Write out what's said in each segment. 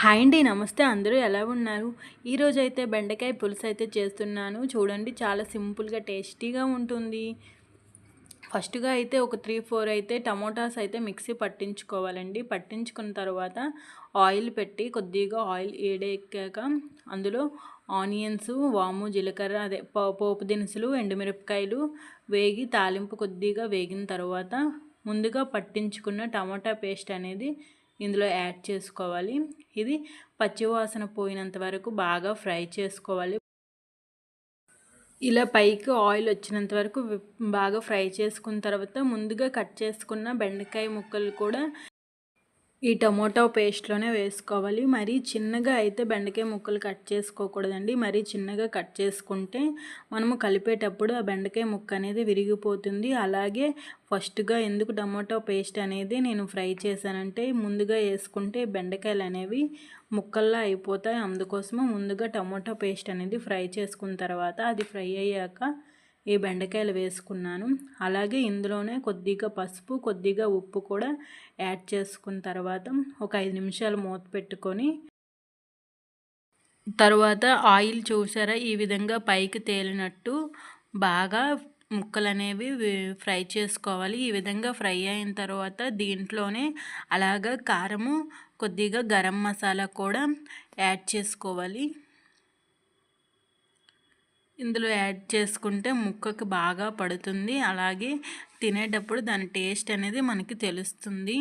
Hi అండి, నమస్తే. అందరూ ఎలా ఉన్నారు? ఈరోజైతే బెండకాయ పులుసు అయితే చేస్తున్నాను. చూడండి, చాలా సింపుల్గా టేస్టీగా ఉంటుంది. ఫస్ట్గా అయితే ఒక 3-4 అయితే టమోటాస్ అయితే మిక్సీ పట్టించుకోవాలండి. పట్టించుకున్న తర్వాత ఆయిల్ పెట్టి కొద్దిగా ఆయిల్ వేడెక్కాక అందులో ఆనియన్స్, వాము, జీలకర్ర అదే పోపు దినుసులు, ఎండుమిరపకాయలు వేగి తాలింపు కొద్దిగా వేగిన తర్వాత ముందుగా పట్టించుకున్న టమాటా పేస్ట్ అనేది ఇందులో యాడ్ చేసుకోవాలి. ఇది పచ్చివాసన పోయినంత వరకు బాగా ఫ్రై చేసుకోవాలి. ఇలా పైకి ఆయిల్ వచ్చినంత వరకు బాగా ఫ్రై చేసుకున్న తర్వాత ముందుగా కట్ చేసుకున్న బెండకాయ ముక్కలు కూడా ఈ టమోటా పేస్ట్లోనే వేసుకోవాలి. మరీ చిన్నగా అయితే బెండకాయ ముక్కలు కట్ చేసుకోకూడదండి. మరీ చిన్నగా కట్ చేసుకుంటే మనము కలిపేటప్పుడు ఆ బెండకాయ ముక్క అనేది విరిగిపోతుంది. అలాగే ఫస్ట్గా ఎందుకు టమోటా పేస్ట్ అనేది నేను ఫ్రై చేశానంటే ముందుగా వేసుకుంటే బెండకాయలు అనేవి ముక్కల్లా అయిపోతాయి. అందుకోసము ముందుగా టమోటా పేస్ట్ అనేది ఫ్రై చేసుకున్న తర్వాత అది ఫ్రై అయ్యాక ఈ బెండకాయలు వేసుకున్నాను. అలాగే ఇందులోనే కొద్దిగా పసుపు, కొద్దిగా ఉప్పు కూడా యాడ్ చేసుకున్న తర్వాత ఒక 5 నిమిషాలు మూత పెట్టుకొని తర్వాత ఆయిల్ చూసారా ఈ విధంగా పైకి తేలినట్టు బాగా ముక్కలు అనేవి ఫ్రై చేసుకోవాలి. ఈ విధంగా ఫ్రై అయిన తర్వాత దీంట్లోనే అలాగా కారము, కొద్దిగా గరం మసాలా కూడా యాడ్ చేసుకోవాలి. ఇందులో యాడ్ చేసుకుంటే ముక్కకు బాగా పడుతుంది. అలాగే తినేటప్పుడు దాని టేస్ట్ అనేది మనకి తెలుస్తుంది.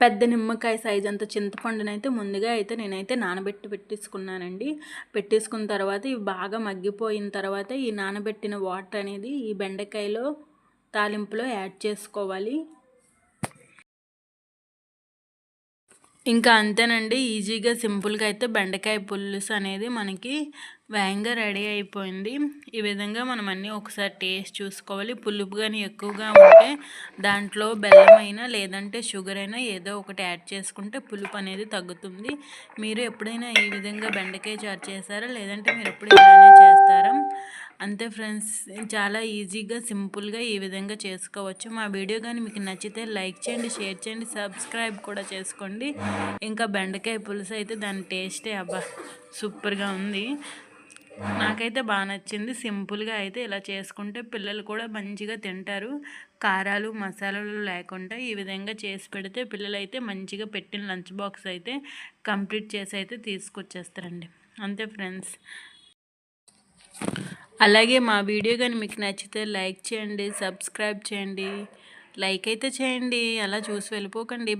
పెద్ద నిమ్మకాయ సైజ్ అంత చింతపండునైతే ముందుగా అయితే నేనైతే నానబెట్టి పెట్టేసుకున్నానండి. పెట్టేసుకున్న తర్వాత ఇవి బాగా మగ్గిపోయిన తర్వాత ఈ నానబెట్టిన వాటర్ అనేది ఈ బెండకాయలో తాలింపులో యాడ్ చేసుకోవాలి. ఇంకా అంతేనండి, ఈజీగా సింపుల్గా అయితే బెండకాయ పులుసు అనేది మనకి వేగంగా రెడీ అయిపోయింది. ఈ విధంగా మనం అన్నీ ఒకసారి టేస్ట్ చూసుకోవాలి. పులుపు కానీ ఎక్కువగా ఉంటే దాంట్లో బెల్లమైనా లేదంటే షుగర్ అయినా ఏదో ఒకటి యాడ్ చేసుకుంటే పులుపు అనేది తగ్గుతుంది. మీరు ఎప్పుడైనా ఈ విధంగా బెండకాయ చారు చేస్తారా, లేదంటే మీరు ఎప్పుడు ఇలానే చేస్తారా? అంతే ఫ్రెండ్స్, చాలా ఈజీగా సింపుల్గా ఈ విధంగా చేసుకోవచ్చు. మా వీడియో కానీ మీకు నచ్చితే లైక్ చేయండి, షేర్ చేయండి, సబ్స్క్రైబ్ కూడా చేసుకోండి. ఇంకా బెండకాయ పులుసు అయితే దాని టేస్టే అబ్బా సూపర్గా ఉంది. నాకైతే బాగా నచ్చింది. సింపుల్గా అయితే ఇలా చేసుకుంటే పిల్లలు కూడా మంచిగా తింటారు. కారాలు మసాలాలు లేకుండా ఈ విధంగా చేసి పెడితే పిల్లలు అయితే మంచిగా పెట్టిన లంచ్ బాక్స్ అయితే కంప్లీట్ చేసి అయితే తీసుకొచ్చేస్తారండి. అంతే ఫ్రెండ్స్. అలాగే మా వీడియో కానీ మీకు నచ్చితే లైక్ చేయండి, సబ్స్క్రైబ్ చేయండి. లైక్ అయితే చేయండి, అలా చూసి వెళ్ళిపోకండి.